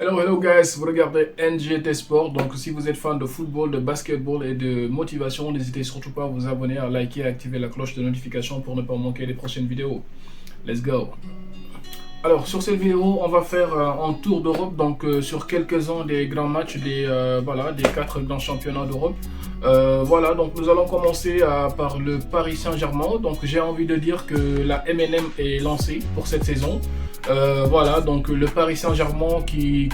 Hello, hello guys, vous regardez NGT Sport. Donc si vous êtes fan de football, de basketball et de motivation, n'hésitez surtout pas à vous abonner, à liker et à activer la cloche de notification pour ne pas manquer les prochaines vidéos. Let's go! Alors sur cette vidéo, on va faire un tour d'Europe, donc sur quelques-uns des grands matchs des 4 grands championnats d'Europe. Voilà, donc nous allons commencer par le Paris Saint-Germain. Donc j'ai envie de dire que la MNM est lancée pour cette saison. Voilà, donc le Paris Saint-Germain qui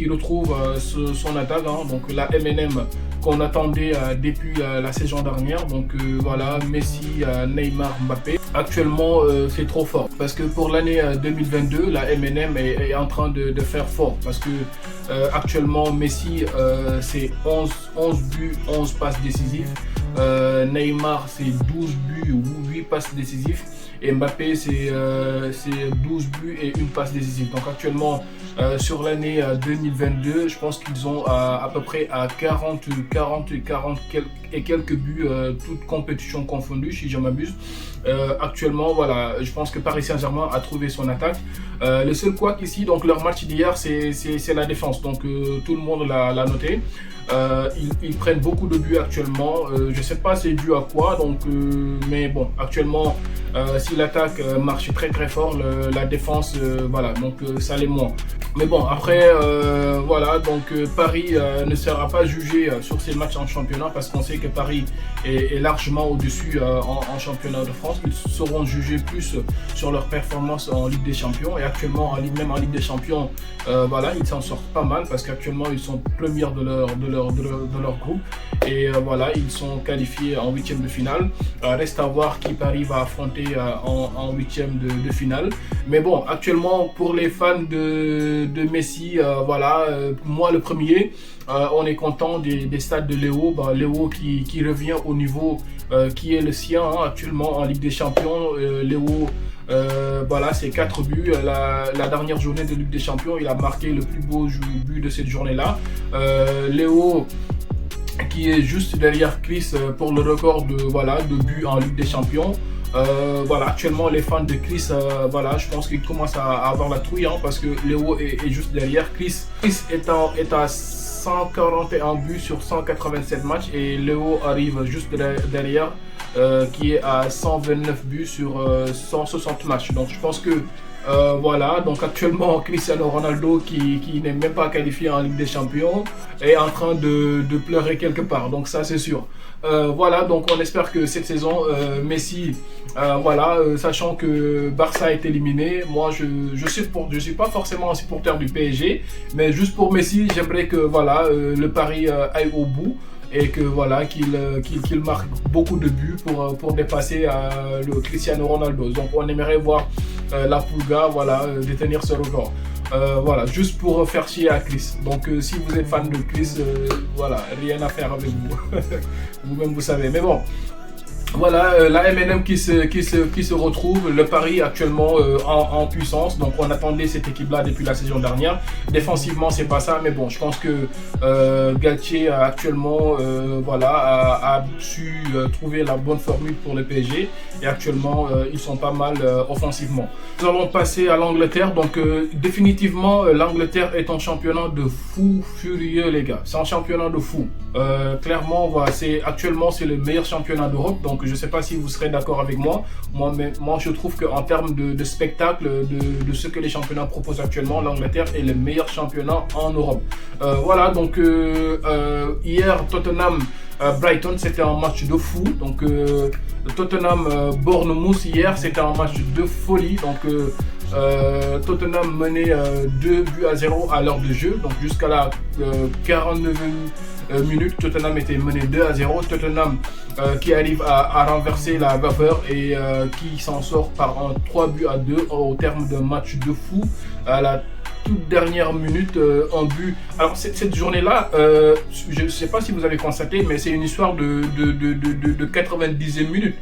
retrouve son attaque, hein, donc la MNM qu'on attendait depuis la saison dernière. Donc voilà, Messi, Neymar, Mbappé. Actuellement, c'est trop fort parce que pour l'année 2022, la MNM est en train de faire fort parce que actuellement, Messi, c'est 11 buts, 11 passes décisives. Neymar, c'est 12 buts ou 8 passes décisives. Et Mbappé, c'est 12 buts et une passe décisive. Donc actuellement, sur l'année 2022, je pense qu'ils ont à peu près à 40 et quelques buts, toutes compétitions confondues, si je m'abuse. Actuellement, voilà, je pense que Paris Saint-Germain a trouvé son attaque. Le seul couac ici, donc leur match d'hier, c'est la défense. Donc tout le monde l'a noté. Ils prennent beaucoup de buts actuellement. Je ne sais pas c'est dû à quoi, donc, mais bon, actuellement, si l'attaque marche très très fort, la défense, voilà, donc ça l'est moins. Mais bon, après, voilà, donc Paris ne sera pas jugé sur ces matchs en championnat parce qu'on sait que Paris est largement au-dessus en championnat de France. Ils seront jugés plus sur leur performance en Ligue des Champions et actuellement, même en Ligue des Champions, voilà, ils s'en sortent pas mal parce qu'actuellement, ils sont premiers de leur groupe et voilà, ils sont qualifiés en huitième de finale. Reste à voir qui Paris va affronter en huitième de finale. Mais bon, actuellement, pour les fans de Messi, voilà, moi le premier, on est content des stades de Léo. Léo qui revient au niveau qui est le sien hein, actuellement en Ligue des Champions. Léo, voilà, c'est 4 buts. La dernière journée de Ligue des Champions, il a marqué le plus beau but de cette journée-là. Léo qui est juste derrière Chris pour le record de buts en Ligue des Champions. Voilà, actuellement les fans de Chris, voilà, je pense qu'ils commencent à avoir la trouille hein, parce que Léo est juste derrière. Chris est à 141 buts sur 187 matchs et Léo arrive juste derrière qui est à 129 buts sur 160 matchs. Donc je pense que voilà, donc actuellement Cristiano Ronaldo qui n'est même pas qualifié en Ligue des Champions est en train de pleurer quelque part, donc ça c'est sûr. Voilà, donc on espère que cette saison, Messi, voilà, sachant que Barça est éliminé, moi je suis pas forcément un supporter du PSG, mais juste pour Messi, j'aimerais que voilà, le pari aille au bout et que voilà qu'il marque beaucoup de buts pour dépasser le Cristiano Ronaldo. Donc on aimerait voir la Pulga voilà détenir ce record. Voilà, juste pour faire chier à Chris. Donc si vous êtes fan de Chris, voilà, rien à faire avec vous. Vous-même vous savez. Mais bon. Voilà, la MNM qui se retrouve, le Paris actuellement en puissance. Donc on attendait cette équipe-là depuis la saison dernière. Défensivement, c'est pas ça, mais bon, je pense que Galtier actuellement voilà, a su trouver la bonne formule pour le PSG. Et actuellement, ils sont pas mal offensivement. Nous allons passer à l'Angleterre. Donc définitivement, l'Angleterre est un championnat de fou furieux, les gars. C'est un championnat de fou. Clairement, voilà, actuellement c'est le meilleur championnat d'Europe. Donc je ne sais pas si vous serez d'accord avec moi. Moi je trouve qu'en termes de spectacle, de ce que les championnats proposent actuellement, l'Angleterre est le meilleur championnat en Europe. Voilà, donc hier Tottenham Brighton, c'était un match de fou. Donc Tottenham Bournemouth hier, c'était un match de folie. Donc Tottenham menait 2 buts à 0 à l'heure de jeu. Donc jusqu'à la 49e minute, Tottenham était mené 2 à 0. Tottenham qui arrive à renverser la vapeur et qui s'en sort par un 3 buts à 2 au terme d'un match de fou à la toute dernière minute, un but. Alors cette journée-là, je ne sais pas si vous avez constaté, mais c'est une histoire de 90e minute.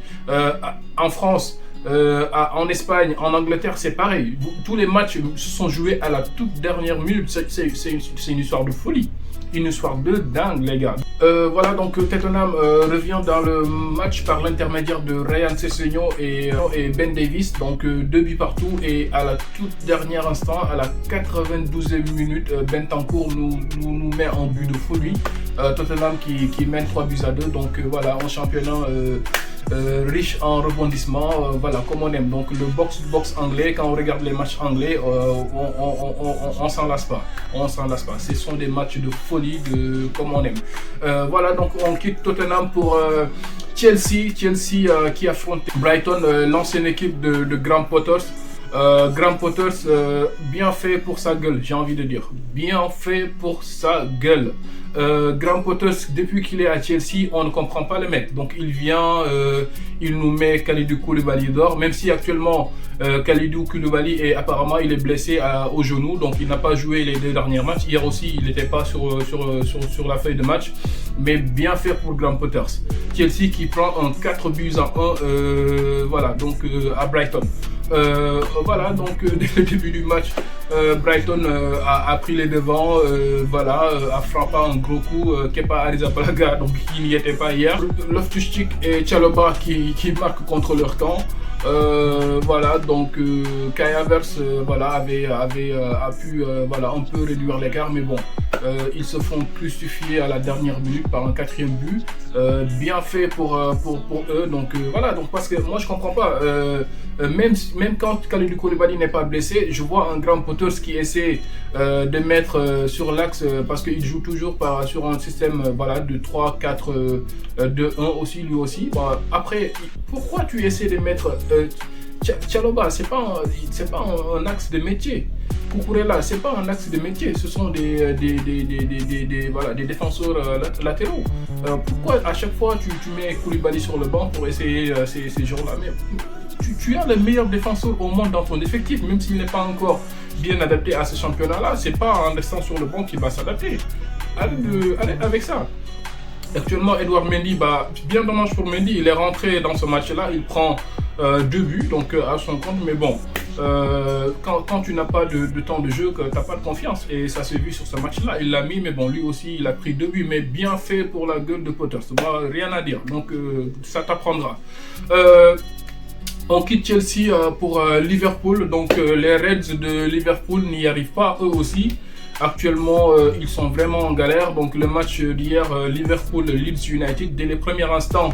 En France, En Espagne, en Angleterre, c'est pareil. Tous les matchs se sont joués à la toute dernière minute. C'est une histoire de folie. Une histoire de dingue, les gars. Voilà, donc Tottenham revient dans le match par l'intermédiaire de Ryan Sessegnon et Ben Davies. Donc 2 buts partout. Et à la toute dernière instant, à la 92e minute, Bentancur nous met en but de folie. Tottenham qui mène 3 buts à 2. Donc voilà, en championnat riche en rebondissements, voilà, comme on aime. Donc le box-to-box anglais, quand on regarde les matchs anglais, on s'en lasse pas. On s'en lasse pas. Ce sont des matchs de folie, comme on aime. Voilà, donc on quitte Tottenham pour Chelsea qui affronte Brighton, l'ancienne équipe de Graham Potters. Graham Potters, bien fait pour sa gueule, j'ai envie de dire. Bien fait pour sa gueule. Graham Potters, depuis qu'il est à Chelsea, on ne comprend pas le mec. Donc il vient, il nous met Kalidou Koulibaly d'or, même si actuellement Kalidou Koulibaly apparemment il est blessé au genou, donc il n'a pas joué les 2 derniers matchs. Hier aussi, il n'était pas sur la feuille de match, mais bien fait pour Graham Potters. Chelsea qui prend un 4 buts à 1, voilà, donc à Brighton. Voilà, donc dès le début du match, Brighton a pris les devants, voilà, a frappé un gros coup. Kepa Arrizabalaga, donc qui n'y était pas hier. Loftus-Cheek et Chalobah qui marquent contre leur camp. Voilà, donc Kai Havertz voilà, a pu voilà, un peu réduire l'écart, mais bon, ils se font crucifier à la dernière minute par un 4e but. Bien fait pour eux, donc voilà, donc parce que moi je comprends pas, même quand Kalidou Koulibaly n'est pas blessé, je vois un Graham Potters qui essaie de mettre sur l'axe, parce qu'il joue toujours sur un système voilà, de 3-4-2-1 aussi, lui aussi. Bah, après, pourquoi tu essaies de mettre Chalobah, c'est pas un axe de métier. Cucurella, c'est pas un axe de métier. Ce sont des défenseurs latéraux. Pourquoi à chaque fois tu mets Koulibaly sur le banc pour essayer ces jours-là? Mais tu as le meilleur défenseur au monde dans ton effectif, même s'il n'est pas encore bien adapté à ce championnat-là. C'est pas en restant sur le banc qu'il va s'adapter. Allez avec ça. Actuellement, Edouard Mendy, bien dommage pour Mendy, il est rentré dans ce match-là, il prend 2 buts, donc à son compte, mais bon, quand tu n'as pas de temps de jeu, que tu n'as pas de confiance, et ça s'est vu sur ce match-là, il l'a mis, mais bon, lui aussi, il a pris 2 buts, mais bien fait pour la gueule de Potters, rien à dire, donc ça t'apprendra. On quitte Chelsea pour Liverpool, donc les Reds de Liverpool n'y arrivent pas eux aussi. Actuellement, ils sont vraiment en galère. Donc le match d'hier, Liverpool-Leeds United, dès les premiers instants,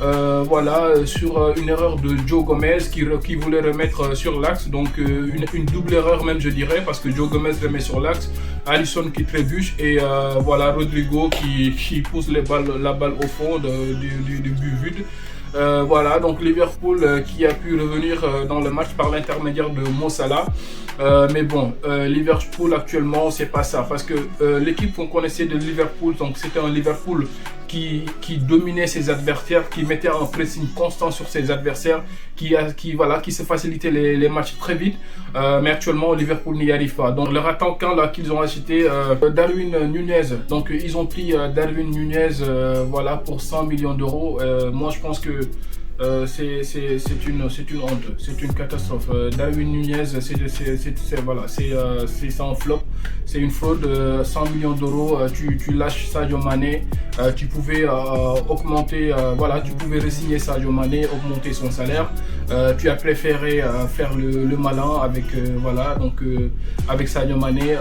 voilà, sur une erreur de Joe Gomez qui voulait remettre sur l'axe. Donc une double erreur même, je dirais, parce que Joe Gomez remet sur l'axe, Alisson qui trébuche et voilà, Rodrigo qui pousse la balle au fond du but vide. Voilà, donc Liverpool qui a pu revenir dans le match par l'intermédiaire de Mo Salah. Mais bon, Liverpool actuellement, c'est pas ça. Parce que l'équipe qu'on connaissait de Liverpool, donc c'était un Liverpool qui dominait ses adversaires, qui mettait un pressing constant sur ses adversaires, qui se facilitait les matchs très vite. Mais actuellement, Liverpool n'y arrive pas. Donc leur attaquant là qu'ils ont acheté, Darwin Nunez. Donc ils ont pris Darwin Nunez voilà, pour 100 millions d'euros. Moi je pense que c'est une honte, c'est une catastrophe. Darwin Nunez, c'est un flop, c'est une fraude. 100 millions d'euros, tu lâches Sadio Mané, tu pouvais augmenter, voilà, tu pouvais re-signer Sadio Mané, augmenter son salaire. Tu as préféré faire le malin avec voilà, donc avec Sadio Mané.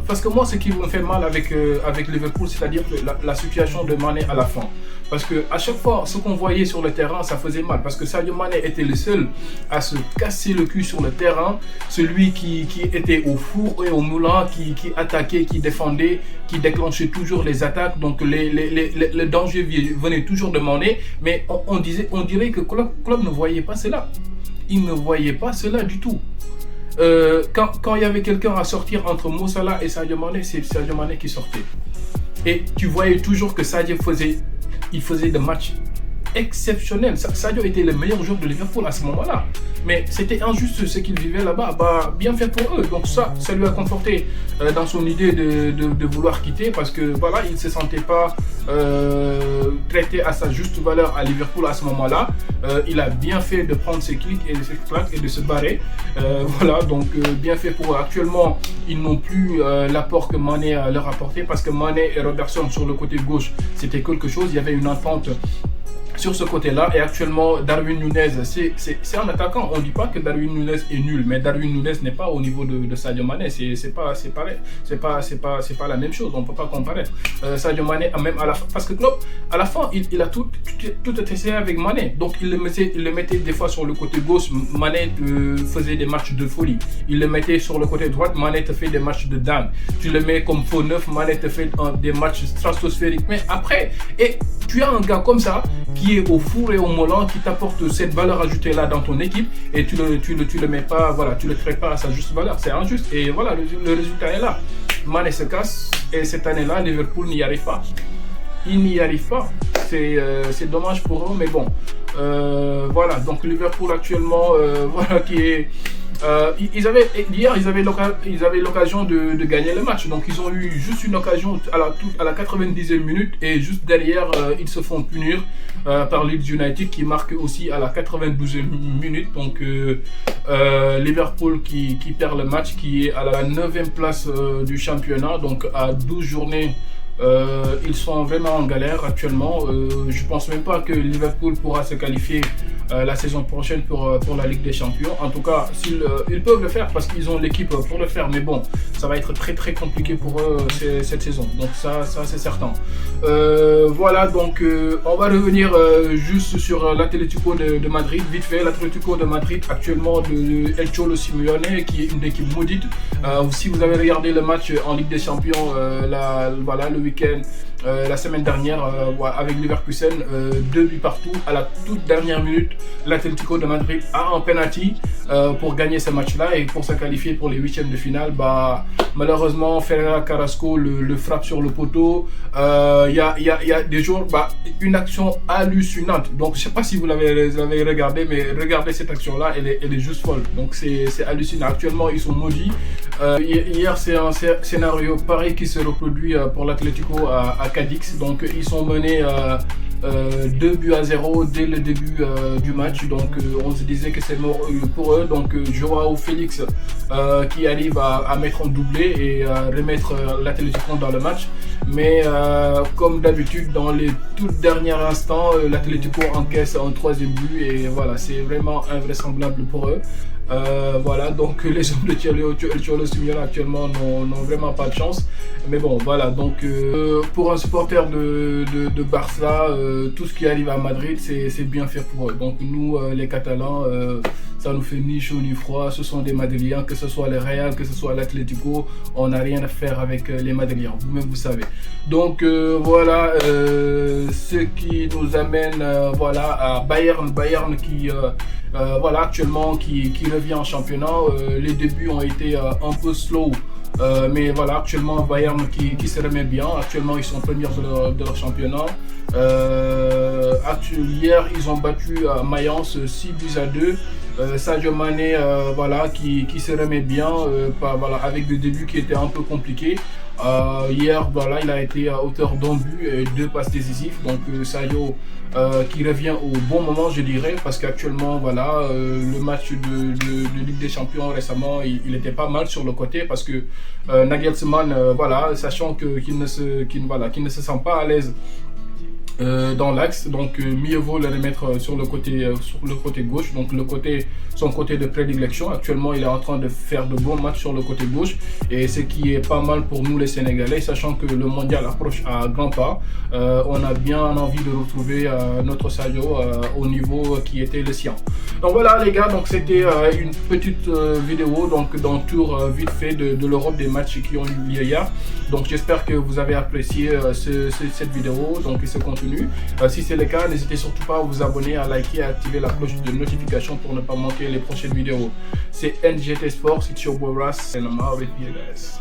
Parce que moi, ce qui me fait mal avec Liverpool, c'est-à-dire que la situation de Mané à la fin. Parce que à chaque fois, ce qu'on voyait sur le terrain, ça faisait mal. Parce que Sadio Mané était le seul à se casser le cul sur le terrain. Celui qui était au four et au moulin, qui attaquait, qui défendait, qui déclenchait toujours les attaques. Donc les dangers venaient toujours de Mané. Mais on dirait que Klopp ne voyait pas cela. Il ne voyait pas cela du tout. Quand il y avait quelqu'un à sortir entre Mo Salah et Sadio Mané, c'est Sadio Mané qui sortait. Et tu voyais toujours que Sadio faisait des matchs exceptionnel. Sadio était le meilleur joueur de Liverpool à ce moment-là. Mais c'était injuste ce qu'il vivait là-bas. Bah, bien fait pour eux. Donc ça lui a conforté dans son idée de vouloir quitter parce que voilà, il ne se sentait pas traité à sa juste valeur à Liverpool à ce moment-là. Il a bien fait de prendre ses clics et ses claques et de se barrer. Voilà, donc bien fait pour eux. Actuellement, ils n'ont plus l'apport que Mané leur apportait parce que Mané et Robertson sur le côté gauche, c'était quelque chose. Il y avait une entente sur ce côté-là. Et actuellement, Darwin Núñez, c'est un attaquant. On ne dit pas que Darwin Núñez est nul, mais Darwin Núñez n'est pas au niveau de Sadio Mané. C'est pareil. C'est pas la même chose. On ne peut pas comparer. Sadio Mané, même à la fin, parce que Klopp, à la fin, il a tout essayé avec Mané. Donc il le mettait des fois sur le côté gauche. Mané faisait des matchs de folie. Il le mettait sur le côté droit. Mané te fait des matchs de dingue. Tu le mets comme faux neuf. Mané te fait des matchs stratosphériques. Mais après, et tu as un gars comme ça qui est au four et au moulin, qui t'apporte cette valeur ajoutée là dans ton équipe et tu le mets pas, voilà, tu le crées pas à sa juste valeur, c'est injuste et voilà, le résultat est là. Mané se casse et cette année-là, Liverpool n'y arrive pas. Il n'y arrive pas, c'est dommage pour eux, mais bon, voilà, donc Liverpool actuellement, voilà, qui est... hier, ils avaient l'occasion de gagner le match. Donc, ils ont eu juste une occasion à la 90e minute. Et juste derrière, ils se font punir par Leeds United qui marque aussi à la 92e minute. Donc, Liverpool qui perd le match, qui est à la 9e place du championnat. Donc, à 12 journées. Ils sont vraiment en galère actuellement. Je pense même pas que Liverpool pourra se qualifier la saison prochaine pour la Ligue des Champions. En tout cas, ils peuvent le faire parce qu'ils ont l'équipe pour le faire. Mais bon, ça va être très compliqué pour eux cette saison. Donc ça c'est certain. Voilà, donc on va revenir juste sur l'Atlético de Madrid. Vite fait, l'Atlético de Madrid actuellement de El Cholo Simeone qui est une équipe maudite. Si vous avez regardé le match en Ligue des Champions, voilà, le week-end, la semaine dernière avec Leverkusen, 2 buts partout. À la toute dernière minute, l'Atlético de Madrid a un penalty pour gagner ce match-là et pour se qualifier pour les huitièmes de finale. Malheureusement, Ferreira Carrasco le frappe sur le poteau. Il y a des jours, une action hallucinante. Donc, je ne sais pas si vous l'avez regardé, mais regardez cette action-là, elle est juste folle. Donc, c'est hallucinant. Actuellement, ils sont maudits. Hier, c'est un scénario pareil qui se reproduit pour l'Atlético à Cadix. Donc, ils sont menés 2-0 dès le début du match. Donc, on se disait que c'est mort pour eux. Donc, Joao Félix qui arrive à mettre un doublé et remettre l'Atlético dans le match. Mais comme d'habitude, dans les tout derniers instants, l'Atlético encaisse un 3e but. Et voilà, c'est vraiment invraisemblable pour eux. Voilà, donc les hommes de Cholo Simeone actuellement n'ont vraiment pas de chance. Mais bon, voilà, donc pour un supporter de Barça, tout ce qui arrive à Madrid, c'est bien fait pour eux. Donc nous, les Catalans, ça nous fait ni chaud ni froid. Ce sont des Madridiens, que ce soit le Real, que ce soit l'Atlético, on n'a rien à faire avec les Madridiens, vous-même vous savez. Donc voilà, ce qui nous amène voilà, à Bayern qui... voilà, actuellement qui revient en championnat. Les débuts ont été un peu slow, mais voilà, actuellement Bayern qui se remet bien. Actuellement ils sont premiers de leur championnat. Hier ils ont battu Mayence 6-2. Sadio Mané voilà, qui se remet bien, voilà, avec des débuts qui étaient un peu compliqués. Hier, voilà, il a été auteur d'un but et 2 passes décisives. Donc Sadio qui revient au bon moment, je dirais, parce qu'actuellement, voilà, le match de Ligue des Champions récemment, il était pas mal sur le côté parce que Nagelsmann, voilà, sachant qu'il ne se sent pas à l'aise dans l'axe, donc mieux vaut le remettre sur le côté gauche, donc son côté de prédilection. Actuellement il est en train de faire de bons matchs sur le côté gauche et ce qui est pas mal pour nous les Sénégalais, sachant que le mondial approche à grands pas. On a bien envie de retrouver notre Sadio au niveau qui était le sien. Donc voilà les gars, donc c'était une petite vidéo donc d'un tour vite fait de l'Europe, des matchs qui ont eu lieu hier. Donc j'espère que vous avez apprécié cette vidéo, donc ce contenu. Si c'est le cas, n'hésitez surtout pas à vous abonner, à liker, à activer la cloche de notification pour ne pas manquer les prochaines vidéos. C'est NGT Sports, it's your boy Ras, and I'm out with you guys.